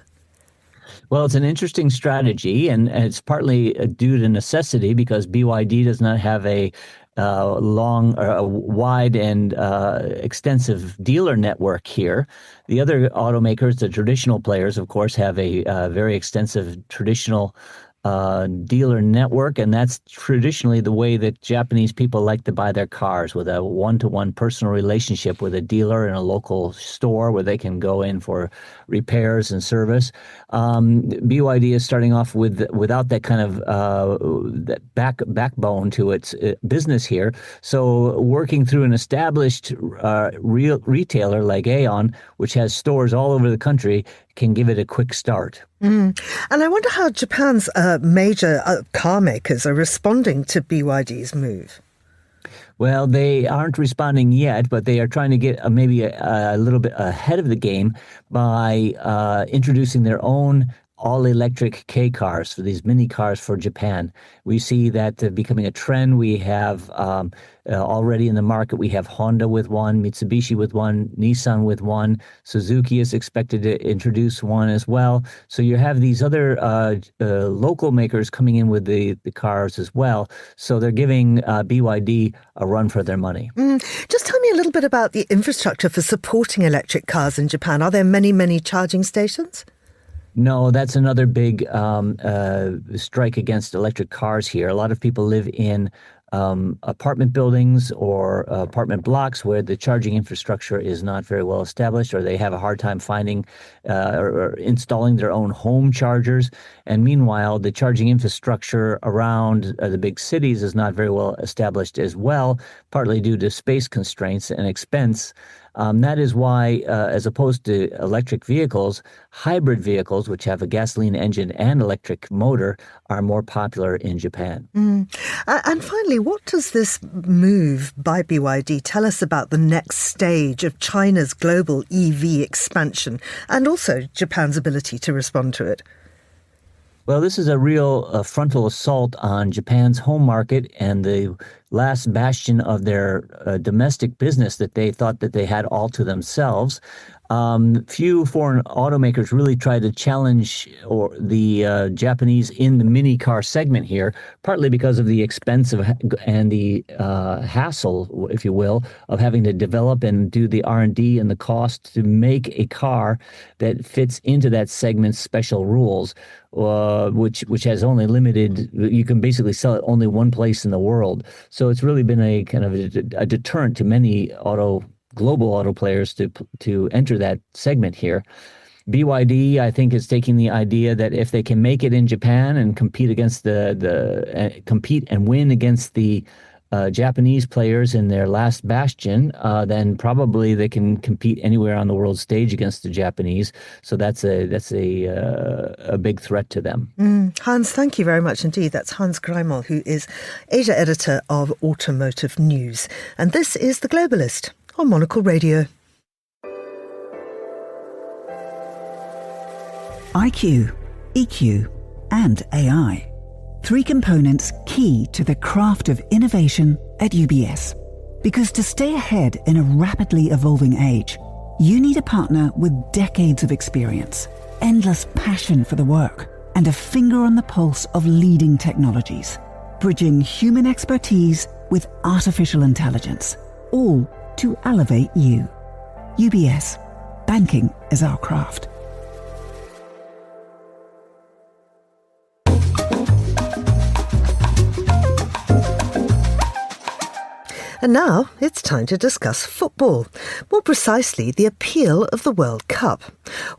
Well, it's an interesting strategy, and it's partly due to necessity because BYD does not have a wide and extensive dealer network here. The other automakers, the traditional players, of course, have a very extensive traditional dealer network, and that's traditionally the way that Japanese people like to buy their cars, with a one-to-one personal relationship with a dealer in a local store where they can go in for repairs and service. BYD is starting off without that kind of that backbone to its business here. So working through an established real retailer like Aeon, which has stores all over the country, can give it a quick start. And I wonder how Japan's major car makers are responding to BYD's move. Well, they aren't responding yet, but they are trying to get maybe a little bit ahead of the game by introducing their own all-electric K cars, for these mini cars for Japan. We see that becoming a trend. We have already in the market, we have Honda with one, Mitsubishi with one, Nissan with one, Suzuki is expected to introduce one as well. So you have these other local makers coming in with the cars as well. So they're giving BYD a run for their money. Just tell me a little bit about the infrastructure for supporting electric cars in Japan. Are there many charging stations? No, that's another big strike against electric cars here. A lot of people live in apartment buildings or apartment blocks where the charging infrastructure is not very well established, or they have a hard time finding or installing their own home chargers. And meanwhile, the charging infrastructure around the big cities is not very well established as well, partly due to space constraints and expense. That is why, as opposed to electric vehicles, hybrid vehicles, which have a gasoline engine and electric motor, are more popular in Japan. And finally, what does this move by BYD tell us about the next stage of China's global EV expansion and also Japan's ability to respond to it? Well, this is a real frontal assault on Japan's home market and the last bastion of their domestic business that they thought that they had all to themselves. Few foreign automakers really tried to challenge the Japanese in the mini car segment here, partly because of the expense and the hassle, if you will, of having to develop and do the R&D and the cost to make a car that fits into that segment's special rules, which has only limited. You can basically sell it only one place in the world. So it's really been a kind of a deterrent to many global auto players to enter that segment here. BYD, I think, is taking the idea that if they can make it in Japan and compete against compete and win against the Japanese players in their last bastion, then probably they can compete anywhere on the world stage against the Japanese. So that's a big threat to them. Hans, thank you very much indeed. That's Hans Greimel, who is Asia editor of Automotive News. And this is The Globalist on Monocle Radio. IQ, EQ, and AI. 3 components key to the craft of innovation at UBS. Because to stay ahead in a rapidly evolving age, you need a partner with decades of experience, endless passion for the work, and a finger on the pulse of leading technologies, bridging human expertise with artificial intelligence, all to elevate you. UBS. Banking is our craft. And now it's time to discuss football, more precisely the appeal of the World Cup.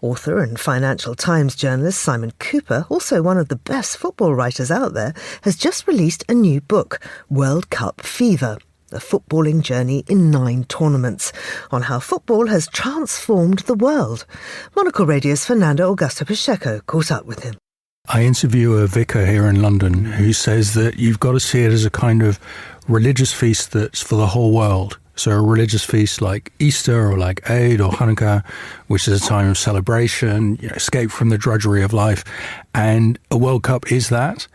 Author and Financial Times journalist Simon Cooper, also one of the best football writers out there, has just released a new book, World Cup Fever, a footballing journey in 9 tournaments, on how football has transformed the world. Monocle Radio's Fernando Augusto Pacheco caught up with him. I interview a vicar here in London who says that you've got to see it as a kind of religious feast that's for the whole world. So a religious feast like Easter or like Eid or Hanukkah, which is a time of celebration, escape from the drudgery of life. And a World Cup is that,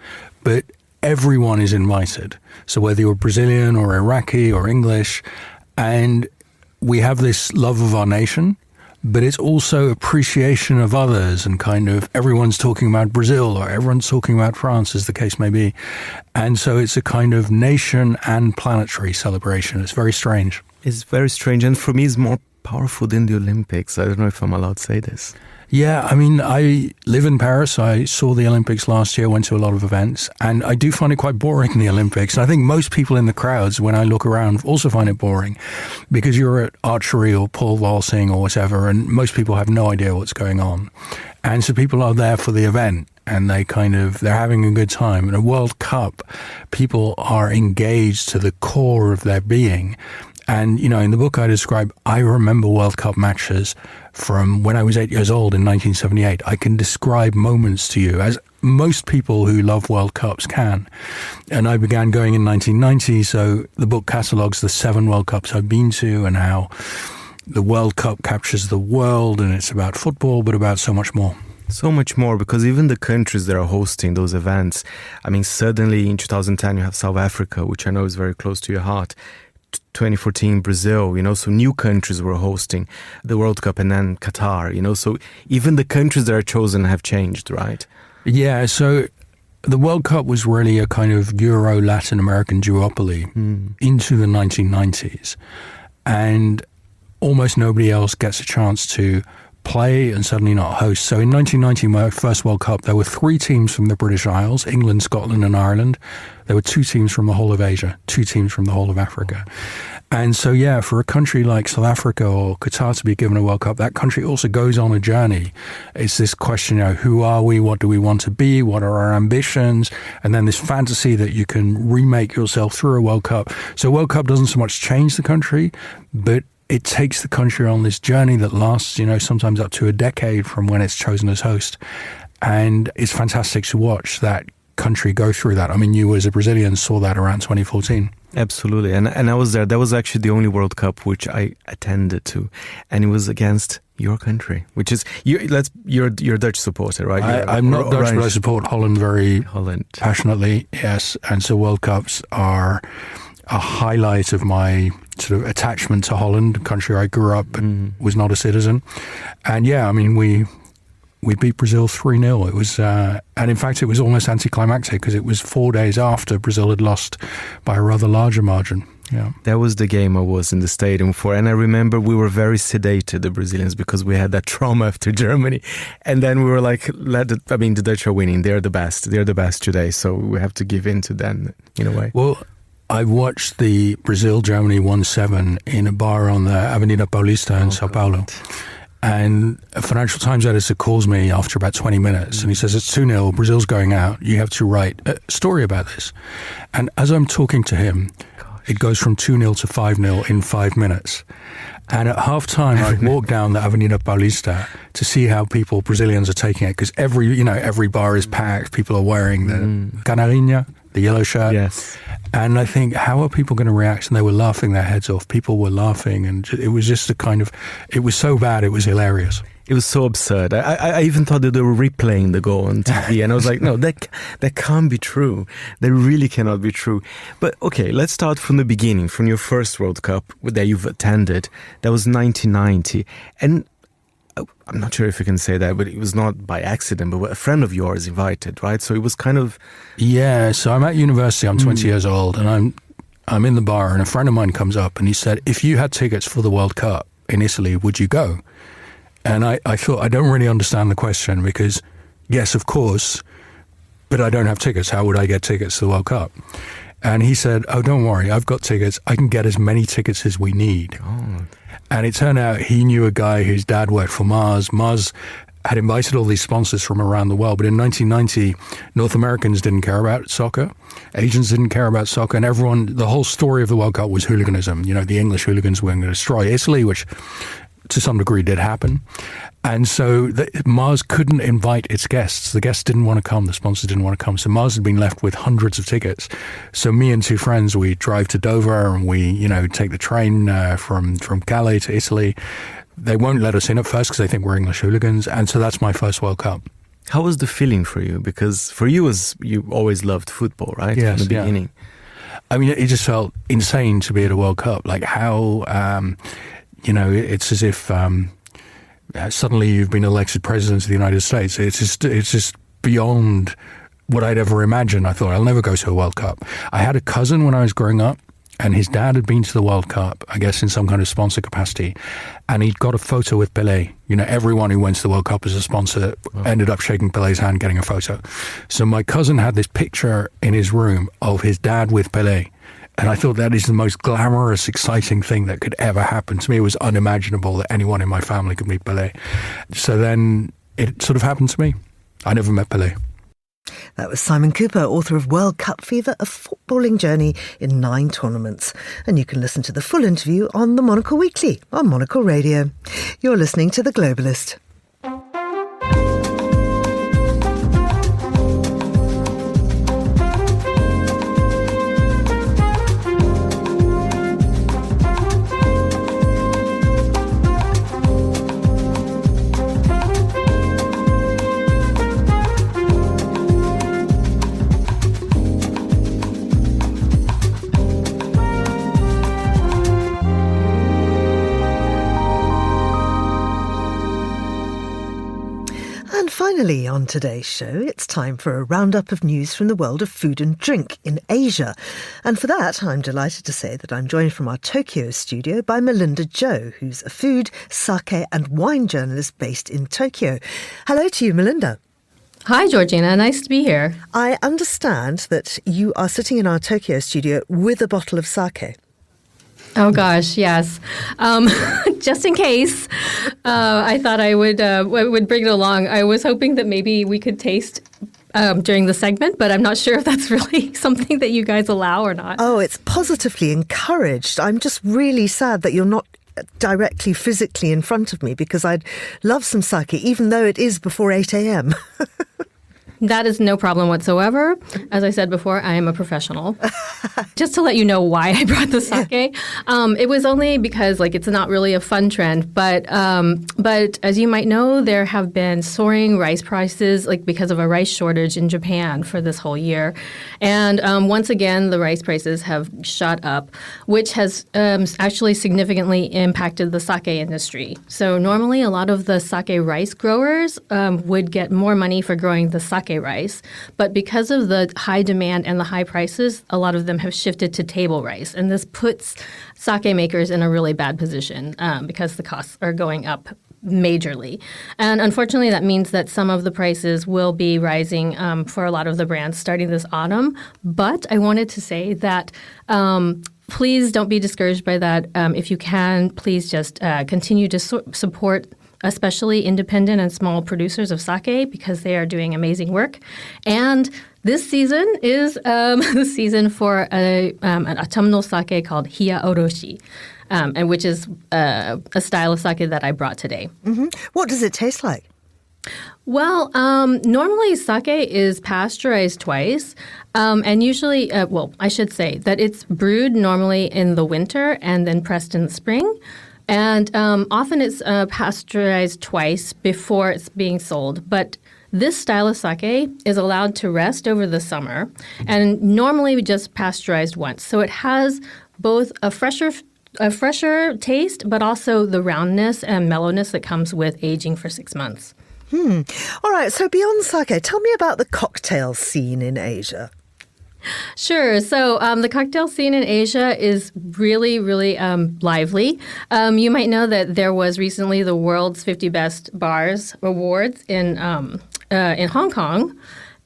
but everyone is invited. So whether you're Brazilian or Iraqi or English, and we have this love of our nation, but it's also appreciation of others, and kind of everyone's talking about Brazil or everyone's talking about France, as the case may be. And so it's a kind of nation and planetary celebration. It's very strange. It's very strange, and for me it's more powerful than the Olympics. I don't know if I'm allowed to say this. Yeah, I mean, I live in Paris. I saw the Olympics last year, went to a lot of events, and I do find it quite boring, the Olympics. And I think most people in the crowds, when I look around, also find it boring, because you're at archery or pole vaulting or whatever, and most people have no idea what's going on. And so people are there for the event, and they're having a good time. In a World Cup, people are engaged to the core of their being. And, in the book I remember World Cup matches from when I was 8 years old in 1978. I can describe moments to you, as most people who love World Cups can. And I began going in 1990, so the book catalogues the 7 World Cups I've been to and how the World Cup captures the world, and it's about football, but about so much more. So much more, because even the countries that are hosting those events, I mean, suddenly in 2010 you have South Africa, which I know is very close to your heart. 2014 Brazil, so new countries were hosting the World Cup, and then Qatar, so even the countries that are chosen have changed, right? Yeah, so the World Cup was really a kind of Euro-Latin American duopoly into the 1990s, and almost nobody else gets a chance to play and suddenly not host. So in 1990, my first World Cup, there were 3 teams from the British Isles, England, Scotland and Ireland. There were 2 teams from the whole of Asia, 2 teams from the whole of Africa. And so, yeah, for a country like South Africa or Qatar to be given a World Cup, that country also goes on a journey. It's this question, who are we? What do we want to be? What are our ambitions? And then this fantasy that you can remake yourself through a World Cup. So World Cup doesn't so much change the country, but it takes the country on this journey that lasts, sometimes up to a decade from when it's chosen as host. And it's fantastic to watch that country go through that. I mean, you as a Brazilian saw that around 2014. Absolutely. And I was there. That was actually the only World Cup which I attended to. And it was against your country, which is, you're a Dutch supporter, right? I'm not Dutch, but I support Holland passionately, yes. And so World Cups are a highlight of my sort of attachment to Holland, the country I grew up but was not a citizen. And yeah, I mean, we beat Brazil 3-0. It was, and in fact, it was almost anticlimactic because it was 4 days after Brazil had lost by a rather larger margin. Yeah, that was the game I was in the stadium for, and I remember we were very sedated, the Brazilians, because we had that trauma after Germany, and then we were like, the Dutch are winning. They're the best today, so we have to give in to them in a way. Well, I watched the Brazil-Germany 1-7 in a bar on the Avenida Paulista in Sao Paulo. And a Financial Times editor calls me after about 20 minutes and he says, it's 2-0, Brazil's going out. You have to write a story about this. And as I'm talking to him, it goes from 2-0 to 5-0 in 5 minutes. And at half-time, I walk down the Avenida Paulista to see how Brazilians are taking it, because every bar is packed. People are wearing the canarinha, the yellow shirt. Yes. And I think, how are people going to react? And they were laughing their heads off. People were laughing, and it was just it was so bad, it was hilarious. It was so absurd. I even thought that they were replaying the goal on TV, and I was like, no, that can't be true. That really cannot be true. But okay, let's start from the beginning, from your first World Cup that you've attended. That was 1990. And I'm not sure if you can say that, but it was not by accident, but a friend of yours invited, right? So it was kind of... Yeah, so I'm at university, I'm 20 years old, and I'm in the bar, and a friend of mine comes up, and he said, if you had tickets for the World Cup in Italy, would you go? And I thought, I don't really understand the question, because, yes, of course, but I don't have tickets. How would I get tickets to the World Cup? And he said, oh, don't worry, I've got tickets. I can get as many tickets as we need. Oh. And it turned out he knew a guy whose dad worked for Mars. Mars had invited all these sponsors from around the world. But in 1990, North Americans didn't care about soccer. Asians didn't care about soccer. And the whole story of the World Cup was hooliganism. The English hooligans were going to destroy Italy, which to some degree did happen. And so Mars couldn't invite its guests. The guests didn't want to come. The sponsors didn't want to come. So Mars had been left with hundreds of tickets. So me and two friends, we drive to Dover and we, take the train from Calais to Italy. They won't let us in at first because they think we're English hooligans. And so that's my first World Cup. How was the feeling for you? Because for you, you always loved football, right? Yes, from the beginning. I mean, it just felt insane to be at a World Cup. Like how... it's as if suddenly you've been elected president of the United States. It's just beyond what I'd ever imagined. I thought, I'll never go to a World Cup. I had a cousin when I was growing up, and his dad had been to the World Cup, I guess in some kind of sponsor capacity, and he'd got a photo with Pelé. Everyone who went to the World Cup as a sponsor ended up shaking Pelé's hand, getting a photo. So my cousin had this picture in his room of his dad with Pelé. And I thought that is the most glamorous, exciting thing that could ever happen. To me, it was unimaginable that anyone in my family could meet Pelé. So then it sort of happened to me. I never met Pelé. That was Simon Cooper, author of World Cup Fever, a footballing journey in 9 tournaments. And you can listen to the full interview on the Monocle Weekly on Monocle Radio. You're listening to The Globalist. Finally, on today's show, it's time for a roundup of news from the world of food and drink in Asia. And for that, I'm delighted to say that I'm joined from our Tokyo studio by Melinda Joe, who's a food, sake and wine journalist based in Tokyo. Hello to you, Melinda. Hi, Georgina. Nice to be here. I understand that you are sitting in our Tokyo studio with a bottle of sake. Oh, gosh, yes. Just in case, I thought I would bring it along. I was hoping that maybe we could taste during the segment, but I'm not sure if that's really something that you guys allow or not. Oh, it's positively encouraged. I'm just really sad that you're not directly physically in front of me, because I'd love some sake, even though it is before 8 a.m. That is no problem whatsoever. As I said before, I am a professional. Just to let you know why I brought the sake, it was only because it's not really a fun trend. But as you might know, there have been soaring rice prices because of a rice shortage in Japan for this whole year. And once again, the rice prices have shot up, which has actually significantly impacted the sake industry. So normally a lot of the sake rice growers would get more money for growing the sake rice. But because of the high demand and the high prices, a lot of them have shifted to table rice. And this puts sake makers in a really bad position because the costs are going up majorly. And unfortunately, that means that some of the prices will be rising for a lot of the brands starting this autumn. But I wanted to say that please don't be discouraged by that. If you can, please just continue to support especially independent and small producers of sake because they are doing amazing work. And this season is the season for an autumnal sake called hiya oroshi, and which is a style of sake that I brought today. Mm-hmm. What does it taste like? Well, normally sake is pasteurized twice, and usually, I should say that it's brewed normally in the winter and then pressed in the spring. And often it's pasteurized twice before it's being sold. But this style of sake is allowed to rest over the summer and normally just pasteurized once. So it has both a fresher taste, but also the roundness and mellowness that comes with aging for 6 months. All right, so beyond sake, tell me about the cocktail scene in Asia. Sure. So the cocktail scene in Asia is really, really lively. You might know that there was recently the World's 50 Best Bars Awards in Hong Kong.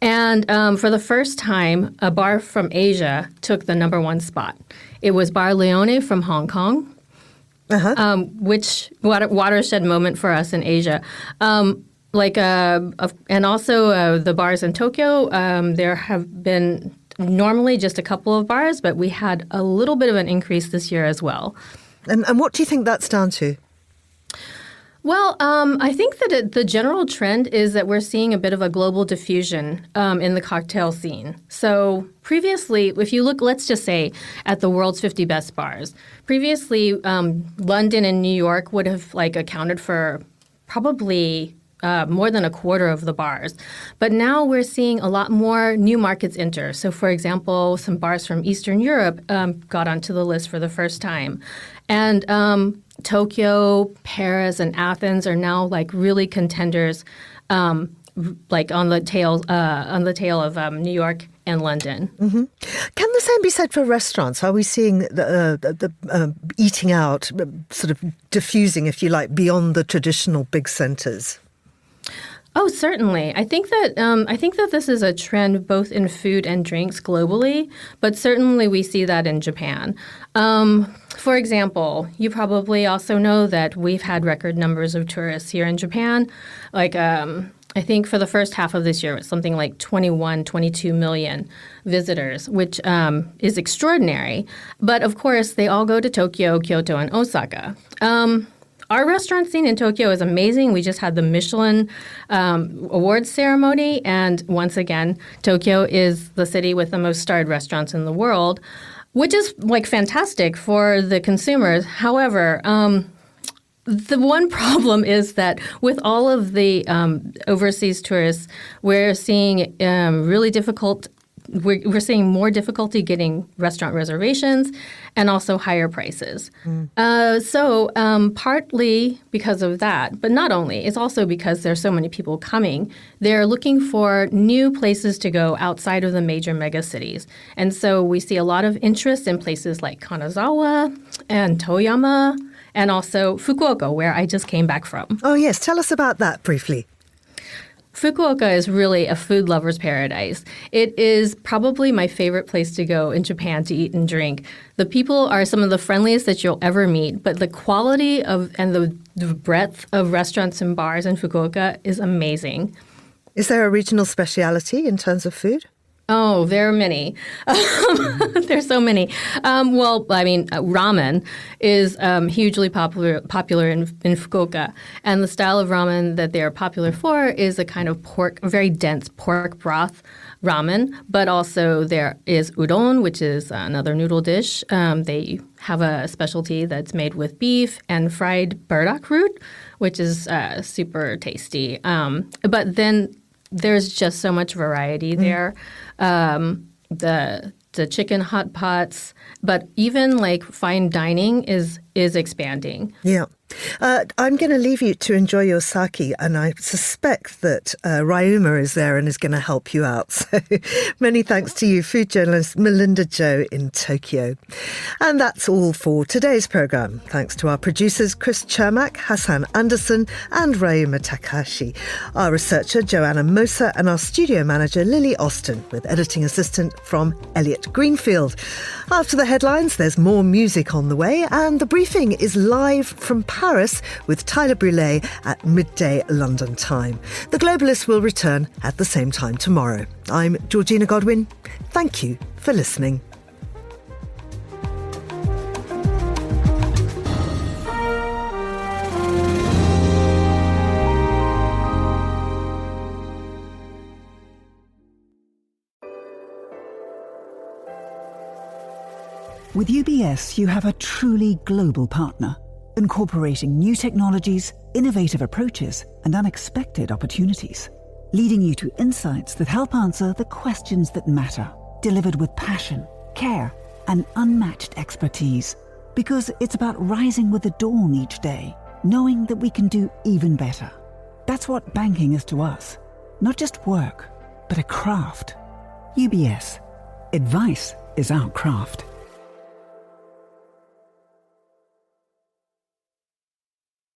And for the first time, a bar from Asia took the #1 spot. It was Bar Leone from Hong Kong, which watershed moment for us in Asia. And also the bars in Tokyo, there have been normally just a couple of bars, but we had a little bit of an increase this year as well. And what do you think that's down to? Well, I think that the general trend is that we're seeing a bit of a global diffusion in the cocktail scene. So previously, if you look, let's just say, at the world's 50 best bars, previously London and New York would have accounted for probably more than a quarter of the bars. But now we're seeing a lot more new markets enter. So, for example, some bars from Eastern Europe got onto the list for the first time. And Tokyo, Paris, and Athens are now really contenders, on the tail of New York and London. Mm-hmm. Can the same be said for restaurants? Are we seeing the eating out sort of diffusing, if you like, beyond the traditional big centres? Oh, certainly. I think that this is a trend both in food and drinks globally, but certainly we see that in Japan. For example, you probably also know that we've had record numbers of tourists here in Japan. I think for the first half of this year, it's something like 22 million visitors, which is extraordinary. But of course, they all go to Tokyo, Kyoto, and Osaka. Our restaurant scene in Tokyo is amazing. We just had the Michelin awards ceremony. And once again, Tokyo is the city with the most starred restaurants in the world, which is fantastic for the consumers. However, the one problem is that with all of the overseas tourists, we're seeing really difficult. We're seeing more difficulty getting restaurant reservations and also higher prices. So partly because of that, but not only, it's also because there's so many people coming. They're looking for new places to go outside of the major mega cities. And so we see a lot of interest in places like Kanazawa and Toyama and also Fukuoka, where I just came back from. Oh, yes. Tell us about that briefly. Fukuoka is really a food lover's paradise. It is probably my favorite place to go in Japan to eat and drink. The people are some of the friendliest that you'll ever meet, but the quality and the breadth of restaurants and bars in Fukuoka is amazing. Is there a regional speciality in terms of food? Oh, there are many. There's so many. Ramen is hugely popular in Fukuoka. And the style of ramen that they are popular for is a kind of very dense pork broth ramen. But also there is udon, which is another noodle dish. They have a specialty that's made with beef and fried burdock root, which is super tasty. But then there's just so much variety there. The chicken hot pots, but even like fine dining is expanding. Yeah. I'm going to leave you to enjoy your sake, and I suspect that Ryuma is there and is going to help you out. So many thanks to you, food journalist Melinda Joe in Tokyo. And that's all for today's programme. Thanks to our producers Chris Chermak, Hassan Anderson and Ryuma Takahashi, our researcher Joanna Mosa, and our studio manager Lily Austin, with editing assistant from Elliot Greenfield. After the headlines, there's more music on the way, and the briefing is live from Paris with Tyler Brûlé at midday London time. The Globalists will return at the same time tomorrow. I'm Georgina Godwin. Thank you for listening. With UBS, you have a truly global partner, incorporating new technologies, innovative approaches, and unexpected opportunities, leading you to insights that help answer the questions that matter, delivered with passion, care, and unmatched expertise. Because it's about rising with the dawn each day, knowing that we can do even better. That's what banking is to us. Not just work, but a craft. UBS. Advice is our craft.